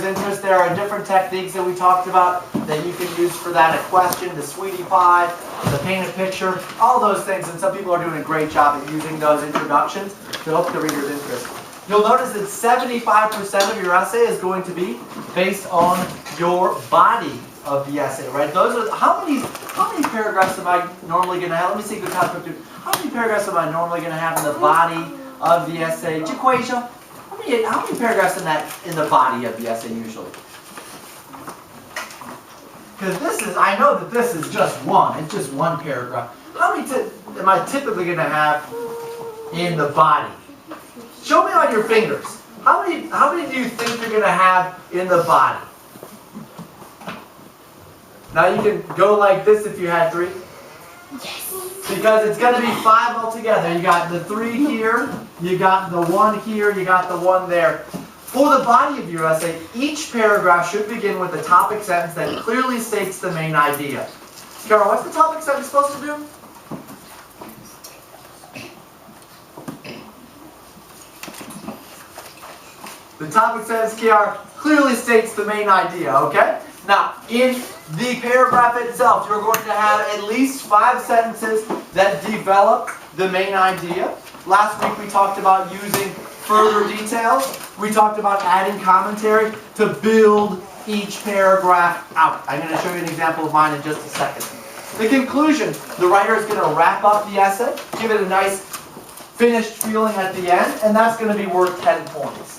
interest, there are different techniques that we talked about that you can use for that, a question, the sweetie pie, the paint a picture, all those things, and some people are doing a great job at using those introductions to hook the reader's interest. You'll notice that 75% of your essay is going to be based on your body of the essay, right? Those are how many paragraphs am I normally going to have? Let me see. How many paragraphs am I normally going to have in the body of the essay? Jaquasia, how many paragraphs in the body of the essay usually? Because I know that this is just one. It's just one paragraph. How many am I typically going to have in the body? Show me on your fingers. How many do you think you're going to have in the body? Now you can go like this if you had 3. Yes. Because it's going to be 5 altogether. You got the 3 here, you got the 1 here, you got the 1 there. For the body of your essay, each paragraph should begin with a topic sentence that clearly states the main idea. Carol, what's the topic sentence supposed to do? The topic sentence, Kiara, clearly states the main idea, okay? Now, in the paragraph itself, you're going to have at least 5 sentences that develop the main idea. Last week we talked about using further details. We talked about adding commentary to build each paragraph out. I'm going to show you an example of mine in just a second. The conclusion, the writer is going to wrap up the essay, give it a nice finished feeling at the end, and that's going to be worth 10 points.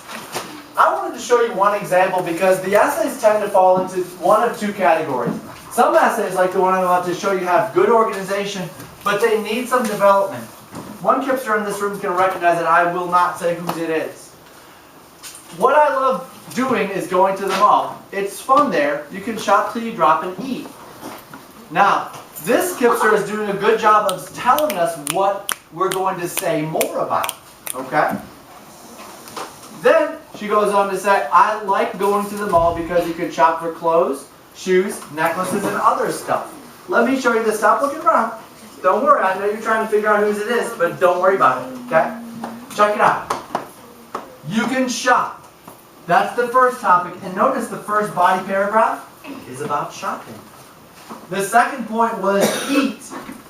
I wanted to show you one example because the essays tend to fall into one of 2 categories. Some essays, like the one I'm about to show you, have good organization, but they need some development. One Kipster in this room is going to recognize it. I will not say whose it is. What I love doing is going to the mall. It's fun there. You can shop till you drop and eat. Now, this Kipster is doing a good job of telling us what we're going to say more about. Okay? Then she goes on to say, I like going to the mall because you can shop for clothes, shoes, necklaces, and other stuff. Let me show you this. Stop looking around. Don't worry. I know you're trying to figure out whose it is, but don't worry about it. Okay? Check it out. You can shop. That's the first topic. And notice the first body paragraph is about shopping. The second point was eat.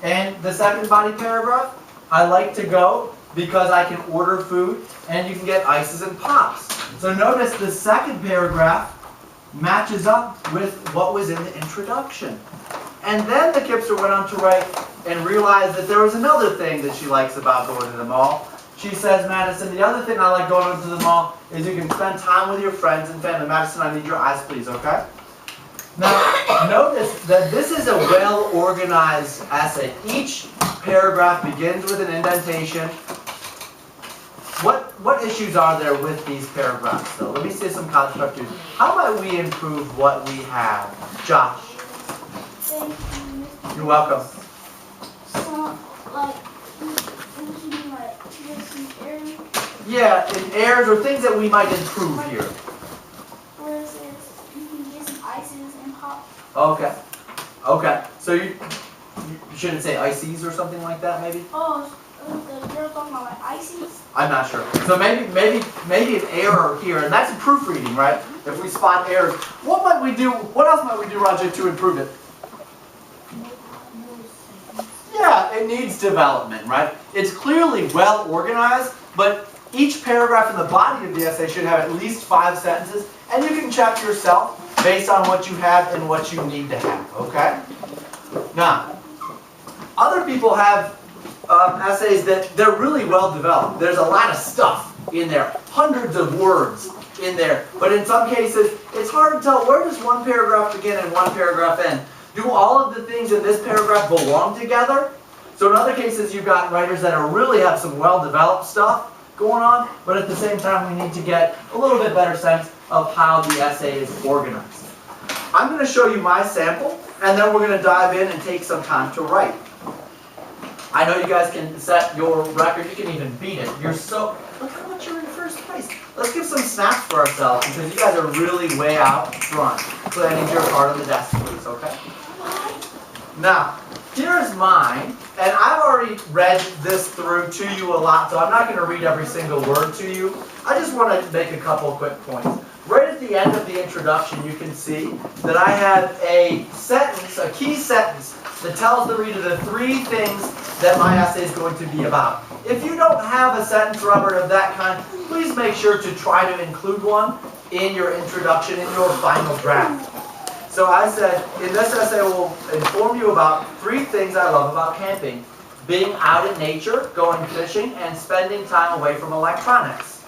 And the second body paragraph, I like to go because I can order food and you can get ices and pops. So notice the second paragraph matches up with what was in the introduction. And then the Kipster went on to write and realized that there was another thing that she likes about going to the mall. She says, Madison, the other thing I like going to the mall is you can spend time with your friends and family. Madison, I need your eyes, please, okay? Now, notice that this is a well-organized essay. Each paragraph begins with an indentation. What issues are there with these paragraphs, though? Let me see some constructive. How might we improve what we have? Josh? Thank you. You're welcome. So, like, we can, like, get some errors. Yeah, in errors or things that we might improve here. Where it says you can get some ices and pop. Okay. Okay. So you shouldn't say ices or something like that, maybe? Oh, you're talking about like ices? I'm not sure. So maybe an error here, and that's proofreading, right? If we spot errors, what might we do? What else might we do, Roger, to improve it? Yeah, it needs development, right? It's clearly well organized, but each paragraph in the body of the essay should have at least 5 sentences, and you can check yourself based on what you have and what you need to have, okay? Now, other people have essays that they're really well developed. There's a lot of stuff in there, hundreds of words in there, but in some cases, it's hard to tell where does one paragraph begin and one paragraph end. Do all of the things in this paragraph belong together? So in other cases, you've got writers that really have some well-developed stuff going on, but at the same time, we need to get a little bit better sense of how the essay is organized. I'm going to show you my sample, and then we're going to dive in and take some time to write. I know you guys can set your record. You can even beat it. You're so... Look how much you're in first place. Let's give some snaps for ourselves because you guys are really way out front. So I need your card on the desk, please, okay? Now, here's mine, and I've already read this through to you a lot, so I'm not going to read every single word to you. I just want to make a couple quick points. Right at the the end of the introduction, you can see that I have a sentence, a key sentence, that tells the reader the 3 things that my essay is going to be about. If you don't have a sentence, Robert, of that kind, please make sure to try to include one in your introduction, in your final draft. So I said, in this essay, we'll inform you about 3 things I love about camping. Being out in nature, going fishing, and spending time away from electronics.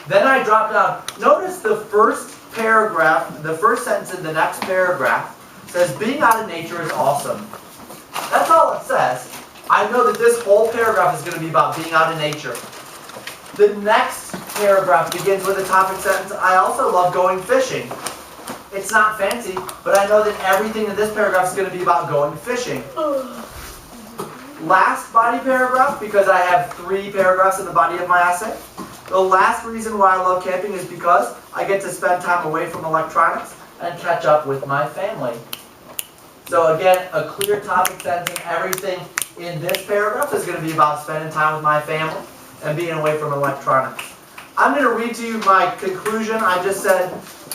Then I dropped down. Notice the first paragraph, the first sentence in the next paragraph says, being out in nature is awesome. That's all it says. I know that this whole paragraph is going to be about being out in nature. The next paragraph begins with a topic sentence, I also love going fishing. It's not fancy, but I know that everything in this paragraph is going to be about going fishing. Last body paragraph, because I have 3 paragraphs in the body of my essay. The last reason why I love camping is because I get to spend time away from electronics and catch up with my family. So again, a clear topic sentence, and everything in this paragraph is going to be about spending time with my family and being away from electronics. I'm going to read to you my conclusion. I just said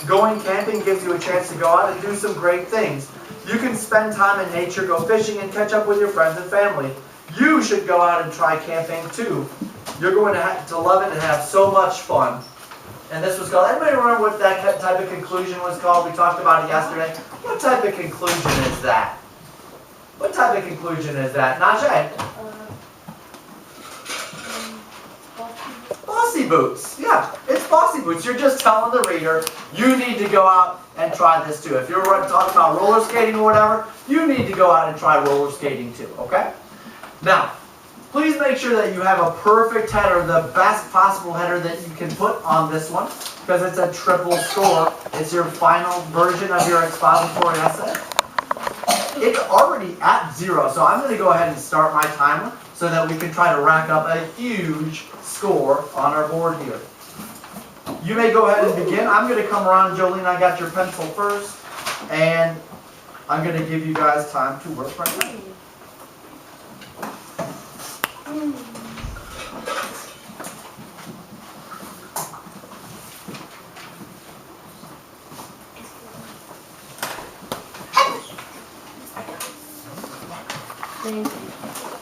going camping gives you a chance to go out and do some great things. You can spend time in nature, go fishing, and catch up with your friends and family. You should go out and try camping too. You're going to love it and have so much fun. And this was called, anybody remember what that type of conclusion was called? We talked about it yesterday. What type of conclusion is that? What type of conclusion is that? Najee? Bossy boots. Yeah, it's bossy boots. You're just telling the reader, you need to go out and try this too. If you're talking about roller skating or whatever, you need to go out and try roller skating too, okay? Now, please make sure that you have a perfect header, the best possible header that you can put on this one, because it's a triple score. It's your final version of your expository essay. It's already at 0, so I'm going to go ahead and start my timer so that we can try to rack up a huge score on our board here. You may go ahead and begin. I'm going to come around, Jolene, I got your pencil first, and I'm going to give you guys time to work right now. Thank you.